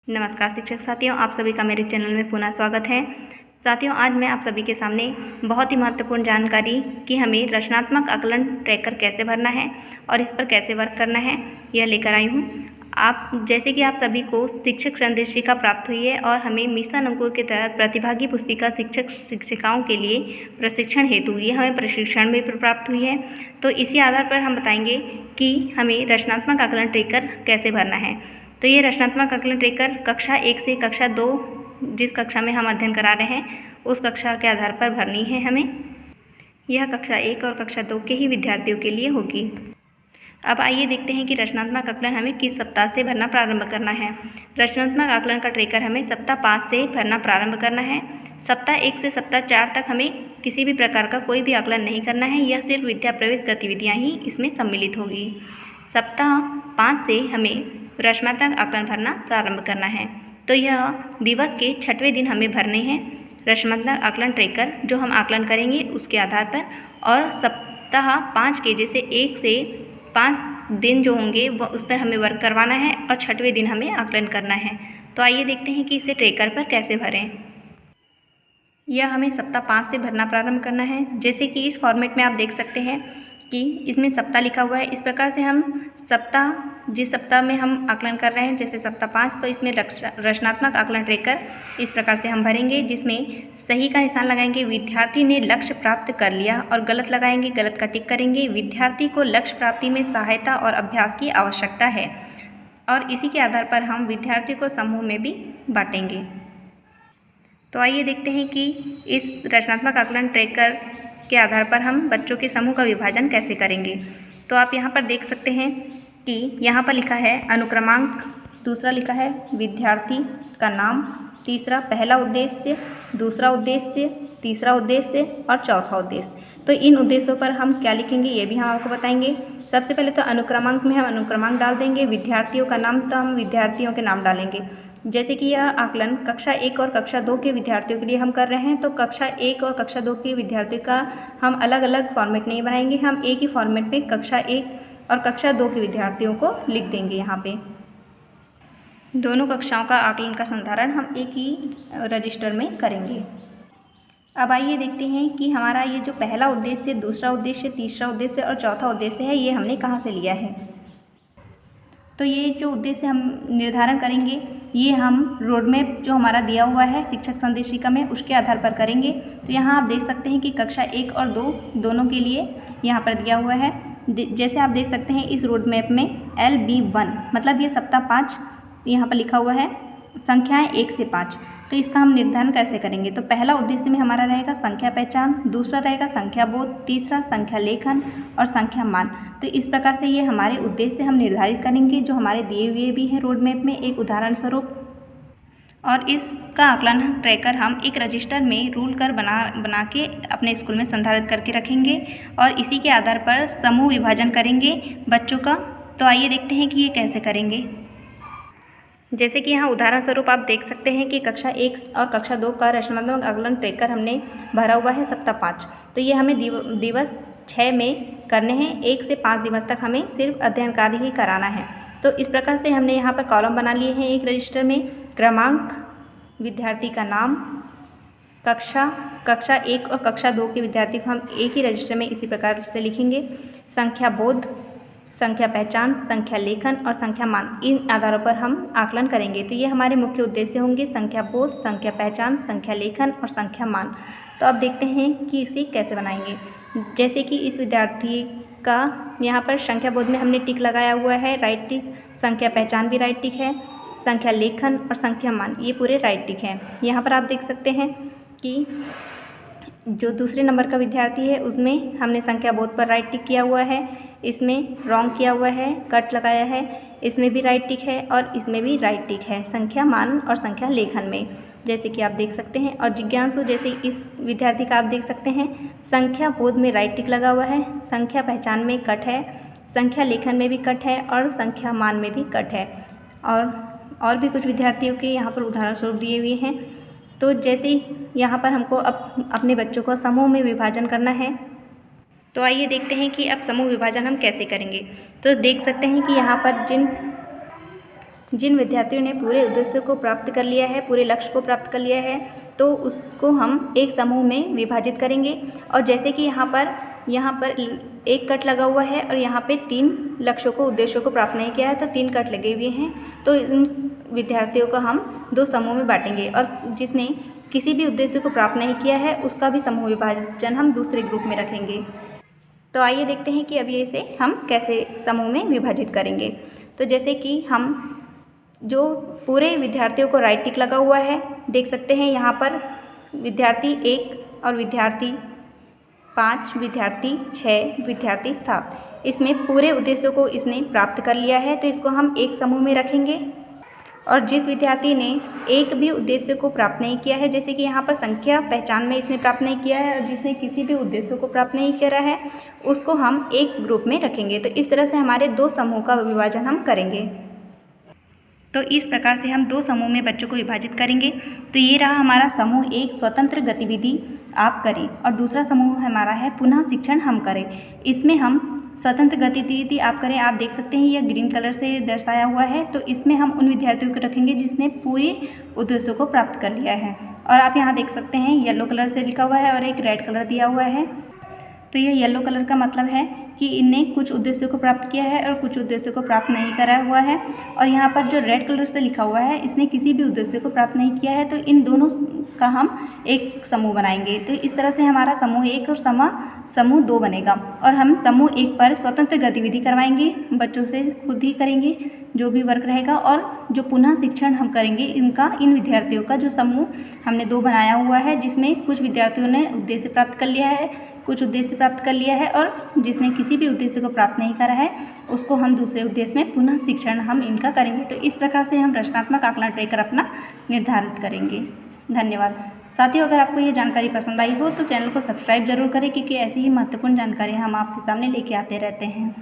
नमस्कार शिक्षक साथियों, आप सभी का मेरे चैनल में पुनः स्वागत है। साथियों, आज मैं आप सभी के सामने बहुत ही महत्वपूर्ण जानकारी कि हमें रचनात्मक आकलन ट्रैकर कैसे भरना है और इस पर कैसे वर्क करना है, यह लेकर आई हूँ। जैसे कि आप सभी को शिक्षक संदेशिका प्राप्त हुई है और हमें मिशन अंकुर के तहत प्रतिभागी पुस्तिका शिक्षक शिक्षिकाओं के लिए प्रशिक्षण हेतु ये हमें प्रशिक्षण भी प्राप्त हुई है। तो इसी आधार पर हम बताएंगे कि हमें रचनात्मक आकलन ट्रैकर कैसे भरना है। तो ये रचनात्मक आकलन ट्रैकर कक्षा 1 से कक्षा 2 जिस कक्षा में हम अध्ययन करा रहे हैं उस कक्षा के आधार पर भरनी है हमें। यह कक्षा 1 और कक्षा 2 के ही विद्यार्थियों के लिए होगी। अब आइए देखते हैं कि रचनात्मक आकलन हमें किस सप्ताह से भरना प्रारंभ करना है। रचनात्मक आकलन का ट्रैकर हमें सप्ताह 5 से भरना प्रारंभ करना है। सप्ताह 1 से सप्ताह 4 तक हमें किसी भी प्रकार का कोई भी आकलन नहीं करना है। यह सिर्फ विद्या प्रवेश गतिविधियाँ ही इसमें सम्मिलित होगी। सप्ताह 5 से हमें रचनात्मक आकलन भरना प्रारंभ करना है। तो यह दिवस के 6वें दिन हमें भरने हैं रचनात्मक आकलन ट्रैकर, जो हम आकलन करेंगे उसके आधार पर। और सप्ताह 5 के जैसे 1 से 5 दिन जो होंगे वो उस पर हमें वर्क करवाना है और 6वें दिन हमें आकलन करना है। तो आइए देखते हैं कि इसे ट्रैकर पर कैसे भरें। यह हमें सप्ताह 5 से भरना प्रारंभ करना है। जैसे कि इस फॉर्मेट में आप देख सकते हैं कि इसमें सप्ताह लिखा हुआ है। इस प्रकार से हम जिस सप्ताह में हम आकलन कर रहे हैं, जैसे सप्ताह 5, तो इसमें रचनात्मक आकलन ट्रैकर इस प्रकार से हम भरेंगे, जिसमें सही का निशान लगाएंगे विद्यार्थी ने लक्ष्य प्राप्त कर लिया, और गलत लगाएंगे गलत का टिक करेंगे विद्यार्थी को लक्ष्य प्राप्ति में सहायता और अभ्यास की आवश्यकता है। और इसी के आधार पर हम विद्यार्थियों को समूह में भी बांटेंगे। तो आइए देखते हैं कि इस रचनात्मक आकलन ट्रैकर के आधार पर हम बच्चों के समूह का विभाजन कैसे करेंगे। तो आप यहाँ पर देख सकते हैं कि यहाँ पर लिखा है अनुक्रमांक, दूसरा लिखा है विद्यार्थी का नाम, तीसरा पहला उद्देश्य, दूसरा उद्देश्य, तीसरा उद्देश्य और चौथा उद्देश्य। तो इन उद्देश्यों पर हम क्या लिखेंगे ये भी हम आपको बताएंगे। सबसे पहले तो अनुक्रमांक में हम अनुक्रमांक डाल देंगे, विद्यार्थियों का नाम तो हम विद्यार्थियों के नाम डालेंगे। जैसे कि यह आकलन कक्षा 1 और कक्षा 2 के विद्यार्थियों के लिए हम कर रहे हैं, तो कक्षा 1 और कक्षा 2 के विद्यार्थियों का हम अलग अलग फॉर्मेट नहीं बनाएंगे, हम एक ही फॉर्मेट में कक्षा 1 और कक्षा 2 के विद्यार्थियों को लिख देंगे। यहाँ पे दोनों कक्षाओं का आकलन का संधारण हम एक ही रजिस्टर में करेंगे। अब आइए देखते हैं कि हमारा ये जो पहला उद्देश्य, दूसरा उद्देश्य, तीसरा उद्देश्य और चौथा उद्देश्य है, ये हमने कहाँ से लिया है। तो ये जो उद्देश्य हम निर्धारण करेंगे ये हम रोड मैप जो हमारा दिया हुआ है शिक्षक संदेशिका में उसके आधार पर करेंगे। तो यहाँ आप देख सकते हैं कि कक्षा 1 और 2 दोनों के लिए यहाँ पर दिया हुआ है। जैसे आप देख सकते हैं इस रोड मैप में LB1 मतलब ये सप्ताह 5 यहाँ पर लिखा हुआ है, संख्याएँ 1 से 5। तो इसका हम निर्धारण कैसे करेंगे। तो पहला उद्देश्य में हमारा रहेगा संख्या पहचान, दूसरा रहेगा संख्या बोध, तीसरा संख्या लेखन और संख्या मान। तो इस प्रकार से ये हमारे उद्देश्य हम निर्धारित करेंगे जो हमारे दिए हुए भी हैं रोड मैप में एक उदाहरण स्वरूप। और इसका आकलन ट्रैकर हम एक रजिस्टर में रूल कर बना के अपने स्कूल में संधारित करके रखेंगे और इसी के आधार पर समूह विभाजन करेंगे बच्चों का। तो आइए देखते हैं कि ये कैसे करेंगे। जैसे कि यहाँ उदाहरण स्वरूप आप देख सकते हैं कि कक्षा 1 और कक्षा 2 का रचनात्मक आकलन ट्रैकर हमने भरा हुआ है सप्ताह 5। तो ये हमें दिवस 6 में करने हैं, 1 से 5 दिवस तक हमें सिर्फ अध्ययन कार्य ही कराना है। तो इस प्रकार से हमने यहाँ पर कॉलम बना लिए हैं एक रजिस्टर में, क्रमांक, विद्यार्थी का नाम, कक्षा 1 और कक्षा 2 के विद्यार्थी को हम एक ही रजिस्टर में इसी प्रकार से लिखेंगे, संख्या बोध, संख्या पहचान, संख्या लेखन और संख्या मान, इन आधारों पर हम आकलन करेंगे। तो ये हमारे मुख्य उद्देश्य होंगे, संख्या बोध, संख्या पहचान, संख्या लेखन और संख्या मान। तो अब देखते हैं कि इसे कैसे बनाएंगे। जैसे कि इस विद्यार्थी का यहाँ पर संख्या बोध में हमने टिक लगाया हुआ है, राइट टिक, संख्या पहचान भी राइट टिक है, संख्या लेखन और संख्या मान ये पूरे राइट टिक हैं। यहाँ पर आप देख सकते हैं कि जो दूसरे नंबर का विद्यार्थी है उसमें हमने संख्या बोध पर राइट टिक किया हुआ है, इसमें रॉन्ग किया हुआ है, कट लगाया है, इसमें भी राइट टिक है और इसमें भी राइट टिक है संख्या मान और संख्या लेखन में, जैसे कि आप देख सकते हैं। और जिज्ञासु जैसे इस विद्यार्थी का आप देख सकते हैं संख्या बोध में राइट टिक लगा हुआ है, संख्या पहचान में कट है, संख्या लेखन में भी कट है और संख्या मान में भी कट है। और भी कुछ विद्यार्थियों के यहाँ पर उदाहरण स्वरूप दिए हुए हैं। तो जैसे यहाँ पर हमको अपने बच्चों को समूह में विभाजन करना है, तो आइए देखते हैं कि अब समूह विभाजन हम कैसे करेंगे। तो देख सकते हैं कि यहाँ पर जिन जिन विद्यार्थियों ने पूरे उद्देश्य को प्राप्त कर लिया है, पूरे लक्ष्य को प्राप्त कर लिया है, तो उसको हम एक समूह में विभाजित करेंगे। और जैसे कि यहाँ पर एक कट लगा हुआ है और यहाँ पे 3 लक्ष्यों को, उद्देश्यों को प्राप्त नहीं किया है, तो 3 कट लगे हुए हैं। तो इन विद्यार्थियों को हम 2 समूह में बांटेंगे और जिसने किसी भी उद्देश्य को प्राप्त नहीं किया है उसका भी समूह विभाजन हम दूसरे ग्रुप में रखेंगे। तो आइए देखते हैं कि अभी इसे हम कैसे समूह में विभाजित करेंगे। तो जैसे कि हम जो पूरे विद्यार्थियों को राइट टिक लगा हुआ है, देख सकते हैं यहाँ पर विद्यार्थी 1 और विद्यार्थी 5, विद्यार्थी 6, विद्यार्थी 7, इसमें पूरे उद्देश्यों को इसने प्राप्त कर लिया है, तो इसको हम एक समूह में रखेंगे। और जिस विद्यार्थी ने एक भी उद्देश्य को प्राप्त नहीं किया है, जैसे कि यहाँ पर संख्या पहचान में इसने प्राप्त नहीं किया है और जिसने किसी भी उद्देश्य को प्राप्त नहीं करा है, उसको हम एक ग्रुप में रखेंगे। तो इस तरह से हमारे 2 समूह का विभाजन हम करेंगे। तो इस प्रकार से हम 2 समूह में बच्चों को विभाजित करेंगे। तो ये रहा हमारा समूह 1, स्वतंत्र गतिविधि आप करें, और दूसरा समूह हमारा है पुनः शिक्षण हम करें। इसमें हम स्वतंत्र गतिविधि आप करें, आप देख सकते हैं यह ग्रीन कलर से दर्शाया हुआ है। तो इसमें हम उन विद्यार्थियों को रखेंगे जिसने पूरे उद्देश्यों को प्राप्त कर लिया है। और आप यहाँ देख सकते हैं येलो कलर से लिखा हुआ है और एक रेड कलर दिया हुआ है। तो यह येलो कलर का मतलब है कि इनने कुछ उद्देश्यों को प्राप्त किया है और कुछ उद्देश्यों को प्राप्त नहीं करा हुआ है। और यहाँ पर जो रेड कलर से लिखा हुआ है, इसने किसी भी उद्देश्य को प्राप्त नहीं किया है। तो इन दोनों का हम एक समूह बनाएंगे। तो इस तरह से हमारा समूह 1 और समूह 2 बनेगा। और हम समूह 1 पर स्वतंत्र गतिविधि करवाएंगे, बच्चों से खुद ही करेंगे जो भी वर्क रहेगा। और जो पुनः शिक्षण हम करेंगे, इन विद्यार्थियों का जो समूह हमने 2 बनाया हुआ है, जिसमें कुछ विद्यार्थियों ने उद्देश्य प्राप्त कर लिया है, कुछ उद्देश्य प्राप्त कर लिया है, और जिसने किसी भी उद्देश्य को प्राप्त नहीं करा है उसको हम दूसरे उद्देश्य में पुनः शिक्षण हम इनका करेंगे। तो इस प्रकार से हम रचनात्मक आकलन ट्रैकर अपना निर्धारित करेंगे। धन्यवाद साथियों। अगर आपको ये जानकारी पसंद आई हो तो चैनल को सब्सक्राइब जरूर करें, क्योंकि ऐसी ही महत्वपूर्ण जानकारी हम आपके सामने लेके आते रहते हैं।